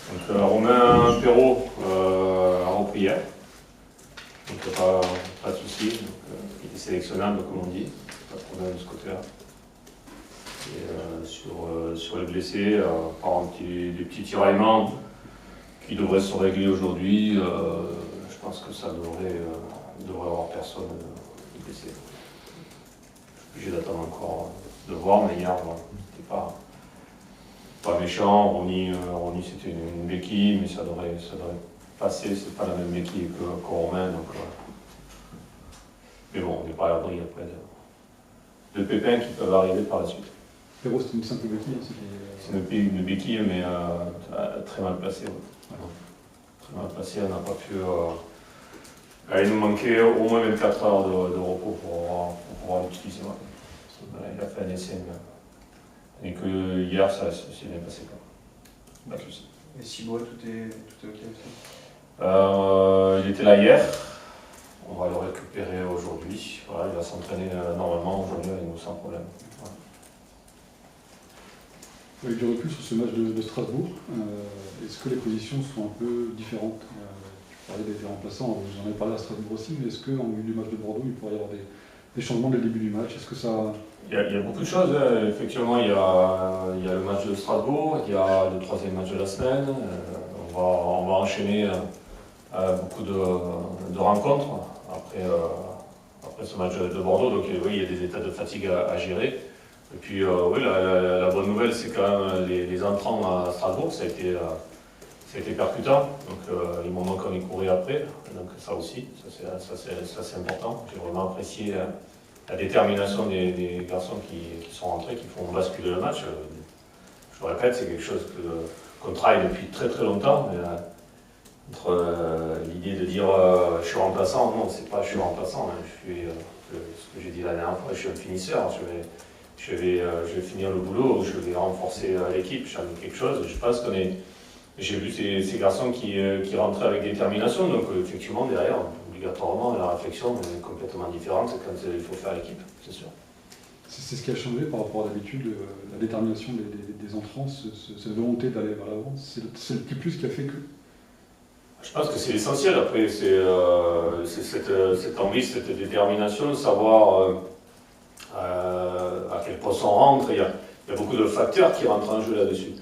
Donc Romain Perrault a repris hier, donc pas de souci, il est sélectionnable comme on dit, pas de problème de ce côté-là. Et sur les blessés, par des petits tiraillements qui devraient se régler aujourd'hui, je pense que ça devrait avoir personne de blessé. Je suis obligé d'attendre encore de voir, mais hier, c'était pas méchant. Ronny c'était une béquille, mais ça devrait passer. C'est pas la même béquille que Romain. Donc, mais bon, on n'est pas à l'abri après de pépins qui peuvent arriver par la suite. Perrault, c'était une simple béquille. C'est une béquille, mais très mal placée. Ouais. Très mal placée, on n'a pas pu. Il nous manquait au moins 24 heures de repos pour pouvoir l'utiliser. Ouais. Il a fait un essai. Et que hier, ça s'est bien passé. Pas de souci. Et Cibois, tout est ok aussi Il était là hier. On va le récupérer aujourd'hui. Voilà, il va s'entraîner normalement aujourd'hui avec nous sans problème. Ouais. Avec du recul sur ce match de Strasbourg, est-ce que les positions sont un peu différentes? Tu parlais des remplaçants, j'en ai parlé à Strasbourg aussi, mais est-ce qu'en vue du match de Bordeaux, il pourrait y avoir des changements dès le début du match? Est-ce que ça... Il y a beaucoup de choses. Effectivement, il y a le match de Strasbourg, il y a le troisième match de la semaine. On va enchaîner beaucoup de rencontres après ce match de Bordeaux. Donc oui, il y a des états de fatigue à gérer. Et puis oui, la bonne nouvelle, c'est quand même les entrants à Strasbourg, ça a été percutant. Donc ils m'ont manqué comme ils couraient après. Donc ça aussi, ça c'est important. J'ai vraiment apprécié la détermination des garçons qui sont rentrés, qui font basculer le match. Je le répète, c'est quelque chose qu'on travaille depuis très très longtemps. Mais, entre l'idée de dire je suis remplaçant, non, c'est pas je suis remplaçant. Hein, ce que j'ai dit la dernière fois, je suis un finisseur. Je vais finir le boulot, je vais renforcer l'équipe, je fais quelque chose. Je pense j'ai vu ces garçons qui rentraient avec détermination, donc effectivement derrière, obligatoirement, la réflexion est complètement différente quand il faut faire l'équipe, c'est sûr. C'est ce qui a changé par rapport à d'habitude, la détermination des entrants, cette volonté d'aller vers l'avant, c'est le petit plus qui a fait que... Je pense que c'est l'essentiel, après, c'est cette envie, cette détermination, de savoir à quel poste on rentre. Il y a beaucoup de facteurs qui rentrent en jeu là-dessus.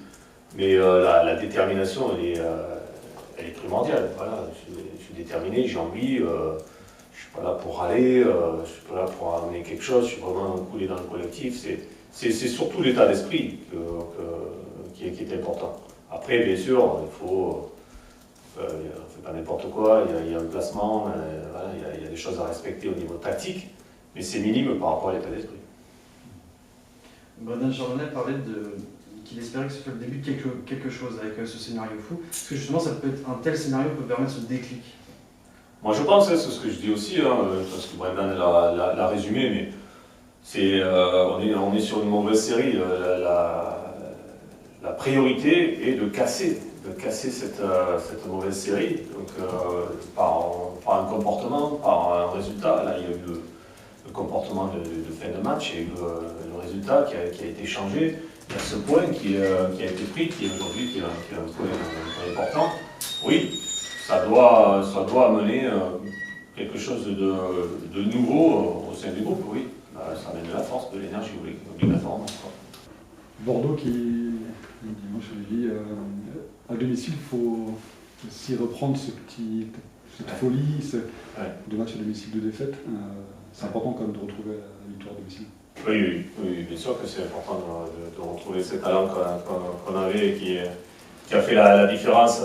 Mais la détermination, elle est primordiale. Voilà, je suis déterminé, j'ai envie, je ne suis pas là pour râler, je ne suis pas là pour amener quelque chose, je suis vraiment coulé dans le collectif. C'est surtout l'état d'esprit qui est important. Après, bien sûr, il faut... on ne fait pas n'importe quoi, il y a un placement, voilà, il y a des choses à respecter au niveau tactique, mais c'est minime par rapport à l'état d'esprit. Brendan Chardonnay parlait qu'il espérait que ce soit le début de quelque chose avec ce scénario fou. Est-ce que justement un tel scénario peut permettre ce déclic? Moi je pense, c'est ce que je dis aussi, parce que Brendan l'a résumé, mais on est sur une mauvaise série. La priorité est de casser cette mauvaise série, donc, par un comportement, par un résultat. Là, il y a eu le comportement de fin de match, il y a eu le résultat qui a été changé. Il y a ce point qui a été pris, qui est aujourd'hui qui est un point important. Oui, ça doit amener quelque chose de nouveau au sein du groupe, oui. Ça amène de la force, de l'énergie, oui, obligatoirement. Bordeaux qui, dimanche, je dis, à domicile, il faut aussi reprendre cette folie, de match à domicile de défaite. C'est important quand même de retrouver la victoire à domicile. Oui, bien sûr que c'est important de retrouver ce talent qu'on avait et qui a fait la différence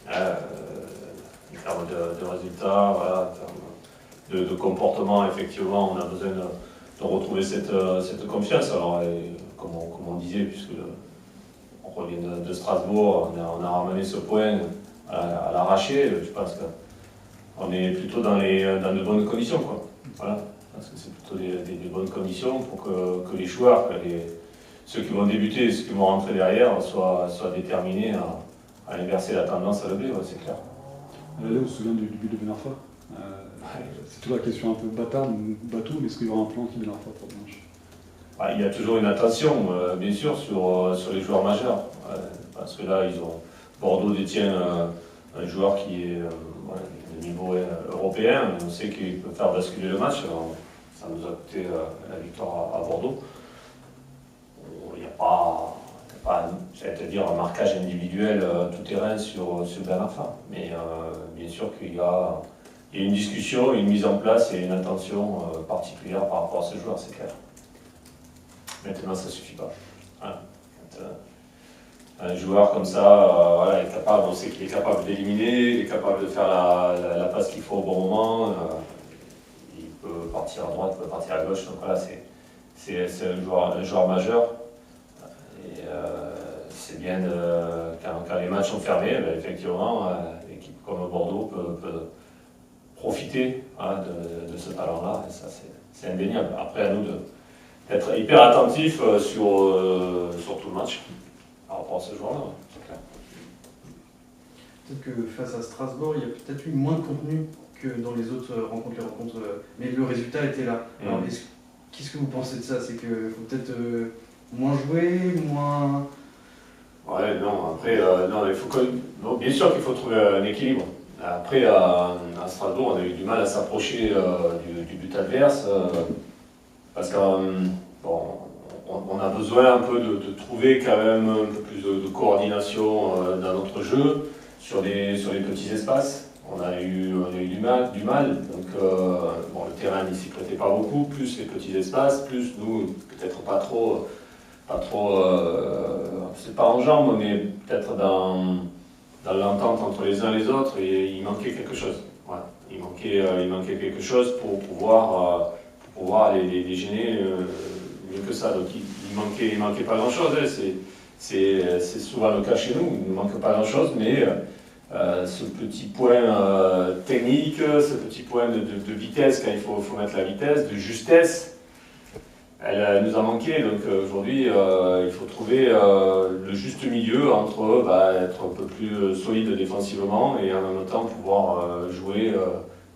en termes de résultats, voilà, en termes de comportement. Effectivement, on a besoin de retrouver cette confiance. Alors, comme on disait, puisque on revient de Strasbourg, on a ramené ce point à l'arraché. Je pense qu'on est plutôt dans de bonnes conditions, quoi. Voilà. Parce que c'est plutôt des bonnes conditions pour que les joueurs, ceux qui vont débuter et ceux qui vont rentrer derrière, soient déterminés à inverser la tendance à lever, ouais, c'est clair. Là, on se souvient du but de Ben Arfa. C'est toujours la question un peu bateau, mais est-ce qu'il y aura un plan qui Ben Arfa pour dimanche? Il y a toujours une attention, bien sûr, sur les joueurs majeurs. Parce que là, Bordeaux détient un joueur qui est voilà, de niveau européen, on sait qu'il peut faire basculer le match. Alors, ça nous a coûté la victoire à Bordeaux. Il n'y a pas, c'est-à-dire un marquage individuel tout terrain sur Ben Arfa. Mais bien sûr qu'il y a une discussion, une mise en place et une intention particulière par rapport à ce joueur, c'est clair. Maintenant, ça ne suffit pas. Voilà. Un joueur comme ça, voilà, est capable, on sait qu'il est capable d'éliminer, il est capable de faire la passe qu'il faut au bon moment. Il peut partir à droite, il peut partir à gauche. Donc voilà, c'est un joueur majeur. Et c'est bien quand les matchs sont fermés, ben, effectivement, l'équipe comme Bordeaux peut profiter voilà, de ce talent-là. Et ça, c'est indéniable. Après, à nous d'être hyper attentifs sur tout le match par rapport à ce joueur-là, c'est clair. Peut-être que face à Strasbourg, il y a peut-être eu moins de contenu que dans les autres rencontres, mais le résultat était là. Alors, qu'est-ce que vous pensez de ça? C'est qu'il faut peut-être moins jouer, moins... Ouais, non, après, non, il faut bon, bien sûr qu'il faut trouver un équilibre. Après, à Strasbourg, on a eu du mal à s'approcher du but adverse, parce qu'on on a besoin un peu de trouver quand même un peu plus de coordination dans notre jeu, sur les petits espaces. On a eu du mal. Donc, bon, le terrain n'y s'y prêtait pas beaucoup, plus les petits espaces, plus nous, peut-être pas trop c'est pas en jambes, mais peut-être dans l'entente entre les uns et les autres, et il manquait quelque chose. Voilà. Il manquait quelque chose pour pouvoir les gêner mieux que ça. Donc il manquait pas grand-chose. Hein. C'est souvent le cas chez nous, il ne manque pas grand-chose, mais ce petit point technique, ce petit point de vitesse, quand il faut mettre la vitesse, de justesse, elle nous a manqué. Donc aujourd'hui, il faut trouver le juste milieu entre être un peu plus solide défensivement et en même temps pouvoir jouer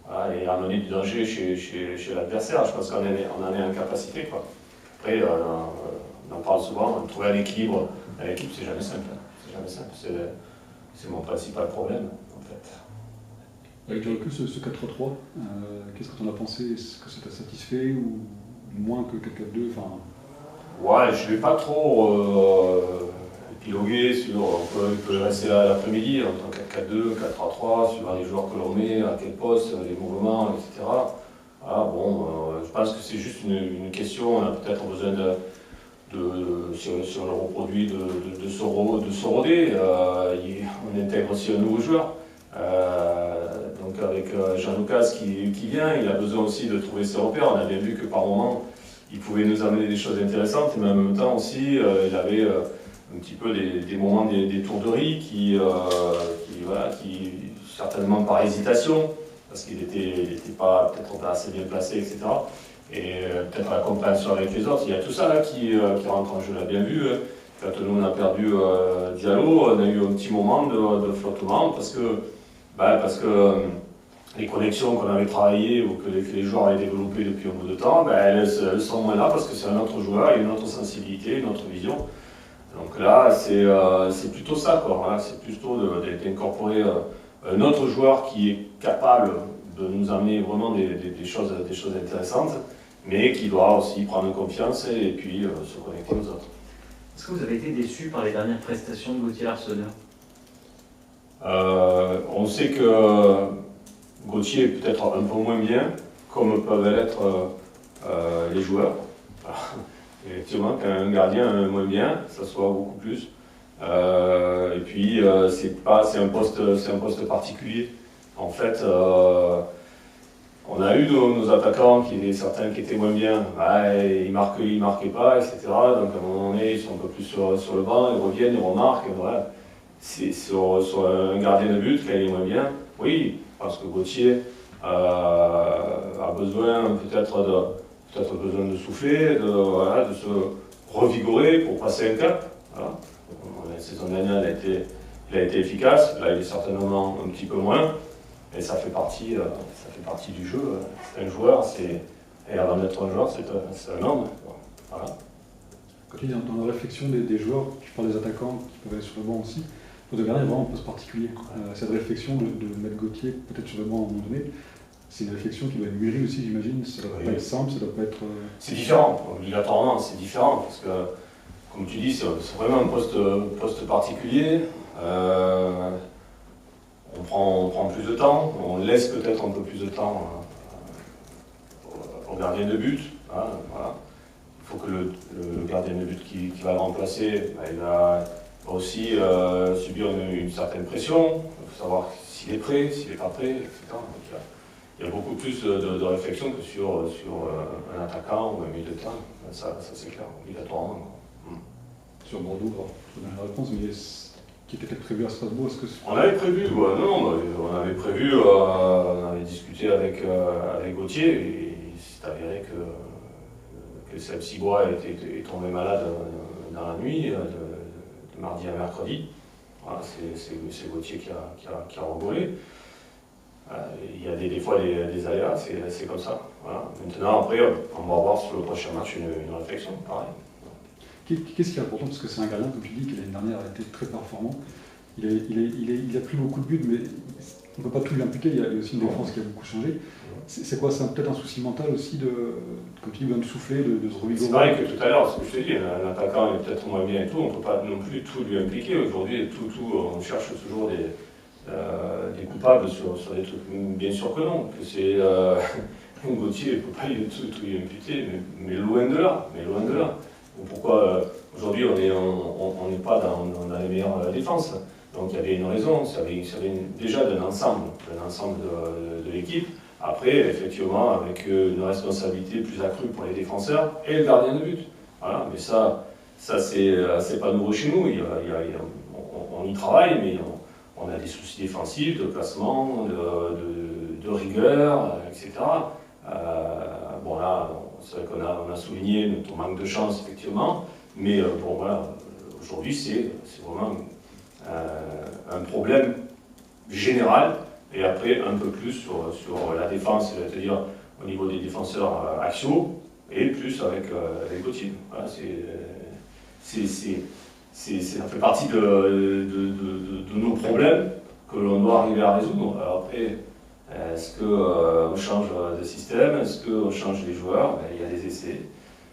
voilà, et amener du danger chez l'adversaire. Je pense qu'on en est en capacité, quoi. Après, on en parle souvent, trouver un équilibre à l'équipe, c'est jamais simple. C'est jamais simple. C'est mon principal problème, en fait. Avec du recul, ce 4-3, qu'est-ce que tu en as pensé? Est-ce que ça t'a satisfait ou moins que 4-4-2? Enfin... Ouais, je ne vais pas trop épiloguer sur. On peut rester là l'après-midi entre 4-4-2, 4-3-3, suivant les joueurs que l'on met, à quel poste, les mouvements, etc. Voilà, bon, je pense que c'est juste une question. On a peut-être besoin sur le reproduit de Sorodé, on intègre aussi un nouveau joueur. Donc avec Jean Lucas qui vient, il a besoin aussi de trouver ses repères. On a bien vu que par moments, il pouvait nous amener des choses intéressantes, mais en même temps aussi, il avait un petit peu des moments, des tourderies qui certainement par hésitation, parce qu'il n'était peut-être pas assez bien placé, etc. Et peut-être la compréhension avec les autres. Il y a tout ça là qui rentre en jeu. On l'a bien vu. Quand nous on a perdu Diallo, on a eu un petit moment de flottement parce que les connexions qu'on avait travaillées ou que les joueurs avaient développées depuis un bout de temps, elles sont moins là parce que c'est un autre joueur, une autre sensibilité, une autre vision. Donc là, c'est plutôt ça, quoi. Voilà, c'est plutôt d'incorporer un autre joueur qui est capable de nous amener vraiment des choses intéressantes, mais qui doit aussi prendre confiance et puis se connecter aux autres. Est-ce que vous avez été déçu par les dernières prestations de Gauthier Larsonneur? On sait que Gauthier est peut-être un peu moins bien, comme peuvent l'être les joueurs. Effectivement, quand un gardien est moins bien, ça se voit beaucoup plus. Et puis, c'est un poste particulier. En fait, on a eu nos attaquants, certains qui étaient moins bien, ils marquaient pas, etc. Donc à un moment donné, ils sont un peu plus sur le banc, ils reviennent, ils remarquent. Voilà. C'est sur un gardien de but, quand il est moins bien, oui, parce que Gauthier a besoin peut-être besoin de souffler, de se revigorer pour passer un cap. Voilà. La saison dernière, il a été efficace, là il est certainement un petit peu moins. Et ça fait partie du jeu. C'est un joueur, et avant d'être un joueur, c'est un homme. Voilà. Dans la réflexion des joueurs, tu parles des attaquants qui peuvent être sur le banc aussi. Pour devenir vraiment un poste particulier. Cette réflexion de mettre Gauthier peut-être sur le banc à un moment donné, c'est une réflexion qui doit être mûrie aussi, j'imagine. Ça ne doit pas être simple, ça doit pas être. C'est différent, obligatoirement, c'est différent, parce que, comme tu dis, c'est vraiment un poste particulier. On prend plus de temps, on laisse peut-être un peu plus de temps au gardien de but. Hein, voilà. Il faut que le gardien de but qui va le remplacer, il va aussi subir une certaine pression. Il faut savoir s'il est prêt, s'il n'est pas prêt, etc. Donc, il y a beaucoup plus de réflexion que sur un attaquant ou un milieu de terrain. Ça c'est clair, obligatoirement. Sur Bordeaux, je donne la réponse, mais qui était peut-être prévu à Strasbourg, est-ce que... On avait prévu, on avait prévu, on avait discuté avec Gauthier, et il s'est avéré que Seb Cibois est tombé malade dans la nuit, de mardi à mercredi. Voilà, c'est Gauthier qui a revolé. Il y a des fois des aléas, c'est comme ça. Voilà. Maintenant, après, on va avoir sur le prochain match une réflexion, pareil. Qu'est-ce qui est important, parce que c'est un gardien, comme tu dis, qui l'année dernière a été très performant. Il a pris beaucoup de buts, mais on ne peut pas tout lui imputer, il y a aussi une défense qui a beaucoup changé. C'est quoi, c'est peut-être un souci mental aussi comme tu dis, de souffler, de se revigorer? C'est pareil que tout à l'heure, ce que je te dis, un attaquant est peut-être moins bien et tout, on ne peut pas non plus tout lui impliquer. Aujourd'hui, on cherche toujours des coupables sur des trucs. Bien sûr que non, que c'est Gauthier ne peut pas tout lui imputer, mais loin de là. Pourquoi aujourd'hui on n'est pas dans les meilleures défenses? Donc il y avait une raison, ça avait déjà d'un ensemble de l'équipe. Après, effectivement, avec une responsabilité plus accrue pour les défenseurs et le gardien de but. Voilà, mais ça c'est pas nouveau chez nous. On y travaille, mais on a des soucis défensifs, de placement, de rigueur, etc. Bon là, c'est vrai qu'on a souligné notre manque de chance, effectivement, mais bon voilà, aujourd'hui c'est vraiment un problème général, et après un peu plus sur la défense, c'est-à-dire au niveau des défenseurs axiaux, et plus avec Gauthier. Voilà, ça fait partie de nos problèmes que l'on doit arriver à résoudre. Alors après, est-ce qu'on change de système? Est-ce qu'on change les joueurs? Il y a des essais.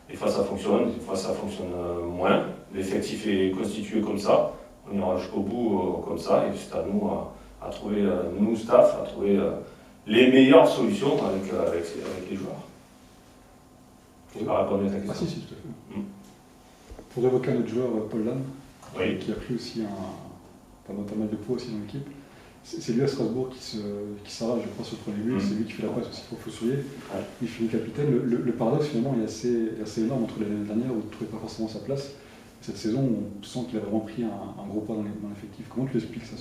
Des fois ça fonctionne, des fois ça fonctionne moins. L'effectif est constitué comme ça. On ira jusqu'au bout comme ça. Et c'est à nous à trouver, nous staff, à trouver les meilleures solutions avec les joueurs. Je n'ai pas répondu à ta question. Ah si, tout à fait. Pour évoquer un autre joueur, Paul Lam, oui, qui a pris aussi pas mal de poids aussi dans l'équipe. C'est lui à Strasbourg qui s'arrache, je crois, sur le premier but. C'est lui qui fait la passe aussi pour Fossourier. Ouais. Il finit capitaine. Le paradoxe, finalement, est assez énorme entre l'année dernière où il ne trouvait pas forcément sa place. Cette saison, on sent qu'il a vraiment pris un gros poids dans l'effectif. Comment tu expliques ça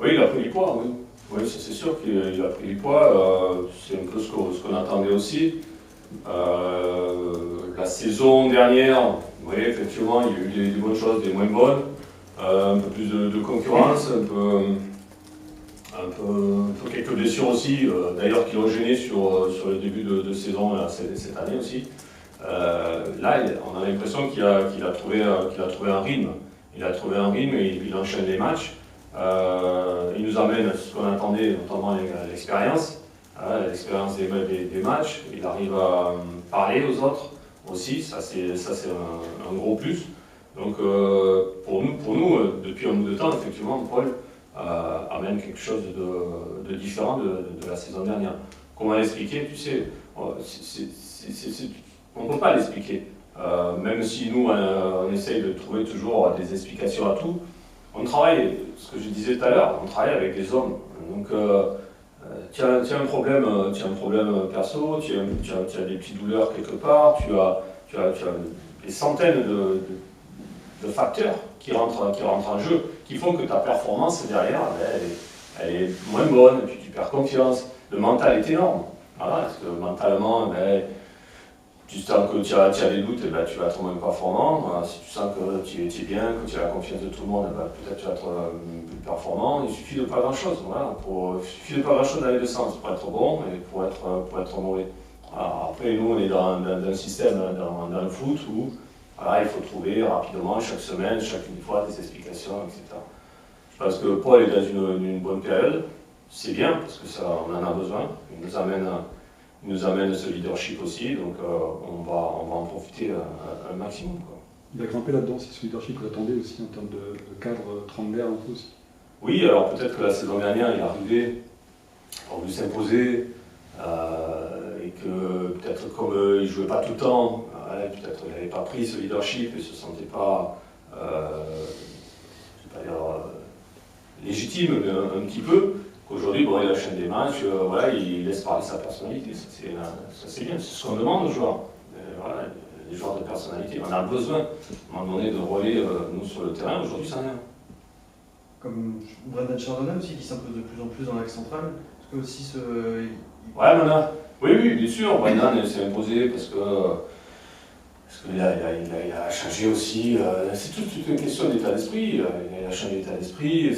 Oui, il a pris du poids, oui. Oui, c'est sûr qu'il a pris du poids. C'est un peu ce qu'on attendait aussi. La saison dernière, oui, effectivement, il y a eu des bonnes choses, des moins bonnes. Un peu plus de concurrence, un peu quelques blessures aussi, d'ailleurs qui l'ont gêné sur le début de saison cette année aussi. Là, on a l'impression qu'il a trouvé un rythme. Il a trouvé un rythme et il enchaîne les matchs. Il nous amène ce qu'on attendait, notamment l'expérience, des matchs. Il arrive à parler aux autres aussi, ça c'est un gros plus. Donc pour nous, depuis un bout de temps, effectivement, Paul amène quelque chose de différent de la saison dernière. Comment l'expliquer? Tu sais, on ne peut pas l'expliquer. Même si nous, on essaye de trouver toujours des explications à tout, on travaille, ce que je disais tout à l'heure, on travaille avec des hommes. Donc tu as un problème perso, tu as des petites douleurs quelque part, tu as des centaines de facteurs qui rentrent en jeu, qui font que ta performance derrière, elle est moins bonne, puis tu perds confiance. Le mental est énorme. Voilà, parce que mentalement, tu sens que tu as des doutes, tu vas être moins performant. Voilà, si tu sens que tu es bien, que tu as la confiance de tout le monde, peut-être tu vas être plus performant. Il suffit de pas grand-chose. Voilà, il suffit de pas grand-chose dans les deux sens pour être bon et pour être mauvais. Alors, après, nous, on est dans un système, dans le foot, où Voilà, il faut trouver rapidement, chaque semaine, chaque fois, des explications, etc. Je pense que Paul est dans une bonne période. C'est bien, parce que ça, on en a besoin. Il nous amène ce leadership aussi, donc on va en profiter un maximum, quoi. Il a grimpé là-dedans, c'est ce leadership que vous attendez aussi en termes de cadre Trembler un peu aussi. Oui, alors peut-être que la saison dernière, il est arrivé, il a voulu s'imposer, et que peut-être comme il ne jouait pas tout le temps, peut-être qu'il n'avait pas pris ce leadership et ne se sentait pas, je ne vais pas dire légitime, mais un petit peu. Qu'aujourd'hui, bon, il enchaîne des matchs, voilà, il laisse parler sa personnalité, ça c'est bien, c'est ce qu'on demande aux joueurs. Voilà, les joueurs de personnalité, on a besoin, à un moment donné, de relais, nous, sur le terrain, aujourd'hui, ça rien. Comme Brendan Chardonnay aussi, qui s'impose de plus en plus dans l'axe central. Parce que aussi ce. Ouais, voilà. Oui, bien sûr, Brendan s'est imposé parce qu'il a changé aussi. C'est toute une question d'état d'esprit. Il a changé d'état d'esprit,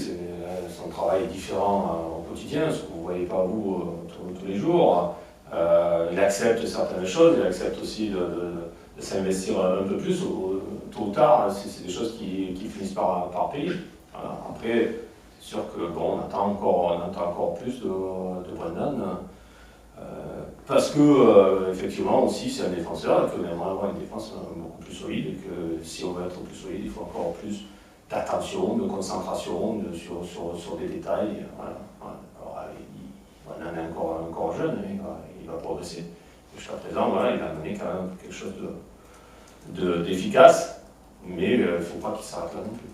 son travail est différent au quotidien, ce que vous ne voyez pas vous tous les jours. Il accepte certaines choses, il accepte aussi de s'investir un peu plus, tôt ou tard, c'est des choses qui finissent par payer. Voilà. Après, c'est sûr que bon, on attend encore plus de Brendan, parce que effectivement aussi c'est un défenseur et qu'on aimerait avoir une défense beaucoup plus solide et que si on veut être plus solide, il faut encore plus d'attention, de concentration sur des détails. Voilà. Alors, Brendan est encore jeune, il va progresser. Jusqu'à présent, voilà, il a amené quand même quelque chose d'efficace, mais il ne faut pas qu'il s'arrête là non plus.